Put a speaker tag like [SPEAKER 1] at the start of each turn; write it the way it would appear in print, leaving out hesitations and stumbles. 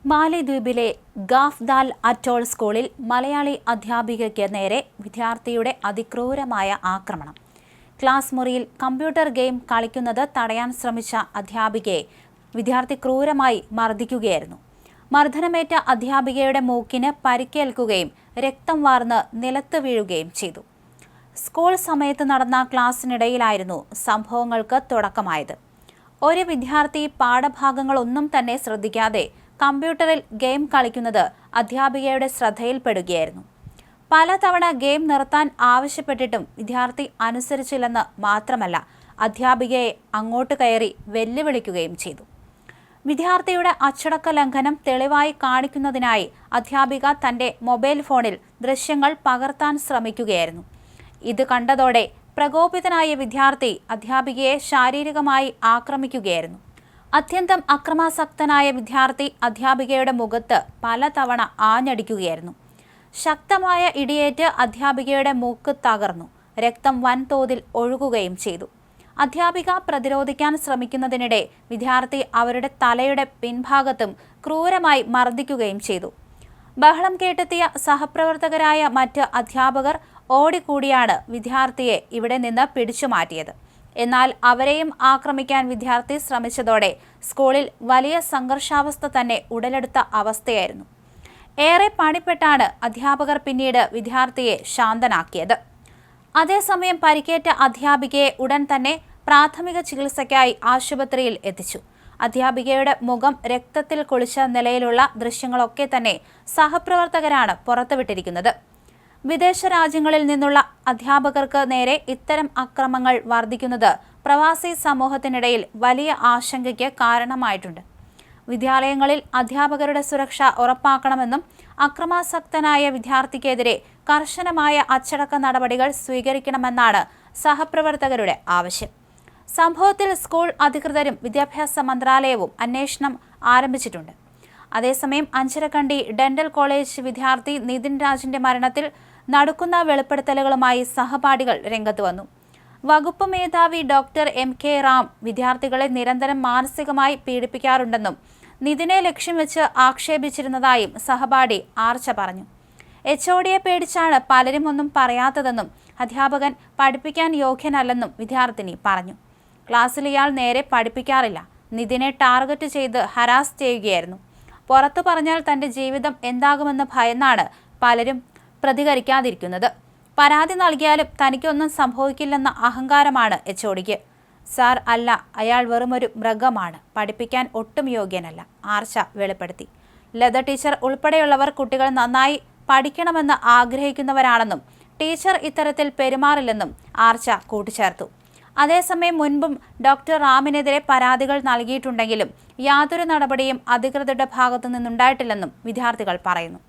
[SPEAKER 1] മാലിദ്വീപിലെ ഗാഫ്ദാൽ atoll സ്കൂളിൽ മലയാളി അധ്യാപികയ്ക്ക് നേരെ വിദ്യാർത്ഥിയുടെ അതിക്രൂരമായ ആക്രമണം. ക്ലാസ് മുറിയിൽ കമ്പ്യൂട്ടർ ഗെയിം കളിക്കുന്നത് തടയാൻ ശ്രമിച്ച അധ്യാപികയെ വിദ്യാർത്ഥി ക്രൂരമായി മർദ്ദിക്കുകയായിരുന്നു. മർദ്ദനമേറ്റ അധ്യാപികയുടെ മൂക്കിന് പരിക്കേൽക്കുകയും രക്തം വാർന്ന് നിലത്ത് വീഴുകയും ചെയ്തു. സ്കൂൾ സമയത്ത് നടന്ന ക്ലാസ്സിനിടയിലായിരുന്നു സംഭവങ്ങൾക്ക് തുടക്കമായത്. ഒരു വിദ്യാർത്ഥി പാഠഭാഗങ്ങളൊന്നും തന്നെ ശ്രദ്ധിക്കാതെ കമ്പ്യൂട്ടറിൽ ഗെയിം കളിക്കുന്നത് അധ്യാപികയുടെ ശ്രദ്ധയിൽപ്പെടുകയായിരുന്നു. പലതവണ ഗെയിം നിർത്താൻ ആവശ്യപ്പെട്ടിട്ടും വിദ്യാർത്ഥി അനുസരിച്ചില്ലെന്ന് മാത്രമല്ല, അധ്യാപികയെ അങ്ങോട്ട് കയറി വെല്ലുവിളിക്കുകയും ചെയ്തു. വിദ്യാർത്ഥിയുടെ അച്ചടക്ക ലംഘനം തെളിവായി കാണിക്കുന്നതിനായി അധ്യാപിക തന്റെ മൊബൈൽ ഫോണിൽ ദൃശ്യങ്ങൾ പകർത്താൻ ശ്രമിക്കുകയായിരുന്നു. ഇത് കണ്ടതോടെ പ്രകോപിതനായ വിദ്യാർത്ഥി അധ്യാപികയെ ശാരീരികമായി ആക്രമിക്കുകയായിരുന്നു. അത്യന്തം അക്രമാസക്തനായ വിദ്യാർത്ഥി അധ്യാപികയുടെ മുഖത്ത് പലതവണ ആഞ്ഞടിക്കുകയായിരുന്നു. ശക്തമായ ഇടിയേറ്റ് അധ്യാപികയുടെ മൂക്ക് തകർന്നു. രക്തം വൻതോതിൽ ഒഴുകുകയും ചെയ്തു. അധ്യാപിക പ്രതിരോധിക്കാൻ ശ്രമിക്കുന്നതിനിടെ വിദ്യാർത്ഥി അവരുടെ തലയുടെ പിൻഭാഗത്തും ക്രൂരമായി മർദ്ദിക്കുകയും ചെയ്തു. ബഹളം കേട്ടെത്തിയ സഹപ്രവർത്തകരായ മറ്റ് അധ്യാപകർ ഓടിക്കൂടിയാണ് വിദ്യാർത്ഥിയെ ഇവിടെ നിന്ന് പിടിച്ചുമാറ്റിയത്. എന്നാൽ അവരെയും ആക്രമിക്കാൻ വിദ്യാർത്ഥി ശ്രമിച്ചതോടെ സ്കൂളിൽ വലിയ സംഘർഷാവസ്ഥ തന്നെ ഉടലെടുത്ത അവസ്ഥയായിരുന്നു. ഏറെ പണിപ്പെട്ടാണ് അധ്യാപകർ പിന്നീട് വിദ്യാർത്ഥിയെ ശാന്തനാക്കിയത്. അതേസമയം പരിക്കേറ്റ അധ്യാപികയെ ഉടൻ തന്നെ പ്രാഥമിക ചികിത്സയ്ക്കായി ആശുപത്രിയിൽ എത്തിച്ചു. അധ്യാപികയുടെ മുഖം രക്തത്തിൽ കുളിച്ച നിലയിലുള്ള ദൃശ്യങ്ങളൊക്കെ തന്നെ സഹപ്രവർത്തകരാണ് പുറത്തുവിട്ടിരിക്കുന്നത്. വിദേശ രാജ്യങ്ങളിൽ നിന്നുള്ള അധ്യാപകർക്ക് നേരെ ഇത്തരം അക്രമങ്ങൾ വർദ്ധിക്കുന്നത് പ്രവാസി സമൂഹത്തിനിടയിൽ വലിയ ആശങ്കയ്ക്ക് കാരണമായിട്ടുണ്ട്. വിദ്യാലയങ്ങളിൽ അധ്യാപകരുടെ സുരക്ഷ ഉറപ്പാക്കണമെന്നും അക്രമാസക്തനായ വിദ്യാർത്ഥിക്കെതിരെ കർശനമായ അച്ചടക്ക നടപടികൾ സ്വീകരിക്കണമെന്നാണ് സഹപ്രവർത്തകരുടെ ആവശ്യം. സംഭവത്തിൽ സ്കൂൾ അധികൃതരും വിദ്യാഭ്യാസ മന്ത്രാലയവും അന്വേഷണം ആരംഭിച്ചിട്ടുണ്ട്. അതേസമയം അഞ്ചരക്കണ്ടി ഡെന്റൽ കോളേജ് വിദ്യാർത്ഥി നിതിൻ രാജിന്റെ മരണത്തിൽ നടക്കുന്ന വെളിപ്പെടുത്തലുകളുമായി സഹപാഠികൾ രംഗത്ത് വന്നു. വകുപ്പ് മേധാവി ഡോക്ടർ MK റാം വിദ്യാർത്ഥികളെ നിരന്തരം മാനസികമായി പീഡിപ്പിക്കാറുണ്ടെന്നും നിതിനെ ലക്ഷ്യം വെച്ച് ആക്ഷേപിച്ചിരുന്നതായും സഹപാഠി ആർച്ച പറഞ്ഞു. HODയെ പേടിച്ചാണ് പലരും ഒന്നും പറയാത്തതെന്നും അധ്യാപകൻ പഠിപ്പിക്കാൻ യോഗ്യനല്ലെന്നും വിദ്യാർത്ഥിനി പറഞ്ഞു. ക്ലാസ്സിൽ ഇയാൾ നേരെ പഠിപ്പിക്കാറില്ല, നിതിനെ ടാർഗറ്റ് ചെയ്ത് ഹരാസ് ചെയ്യുകയായിരുന്നു. പുറത്തു പറഞ്ഞാൽ തന്റെ ജീവിതം എന്താകുമെന്ന് ഭയന്നാണ് പലരും പ്രതികരിക്കാതിരിക്കുന്നത്. പരാതി നൽകിയാലും തനിക്കൊന്നും സംഭവിക്കില്ലെന്ന അഹങ്കാരമാണ് HODക്ക്. സാർ അല്ല, അയാൾ വെറുമൊരു മൃഗമാണ്, പഠിപ്പിക്കാൻ ഒട്ടും യോഗ്യനല്ല, ആർച്ച വെളിപ്പെടുത്തി. ലത ടീച്ചർ ഉൾപ്പെടെയുള്ളവർ കുട്ടികൾ നന്നായി പഠിക്കണമെന്ന് ആഗ്രഹിക്കുന്നവരാണെന്നും ടീച്ചർ ഇത്തരത്തിൽ പെരുമാറില്ലെന്നും ആർച്ച കൂട്ടിച്ചേർത്തു. അതേസമയം മുൻപും ഡോക്ടർ റാമിനെതിരെ പരാതികൾ നൽകിയിട്ടുണ്ടെങ്കിലും യാതൊരു നടപടിയും അധികൃതരുടെ ഭാഗത്തു നിന്നുണ്ടായിട്ടില്ലെന്നും വിദ്യാർത്ഥികൾ പറയുന്നു.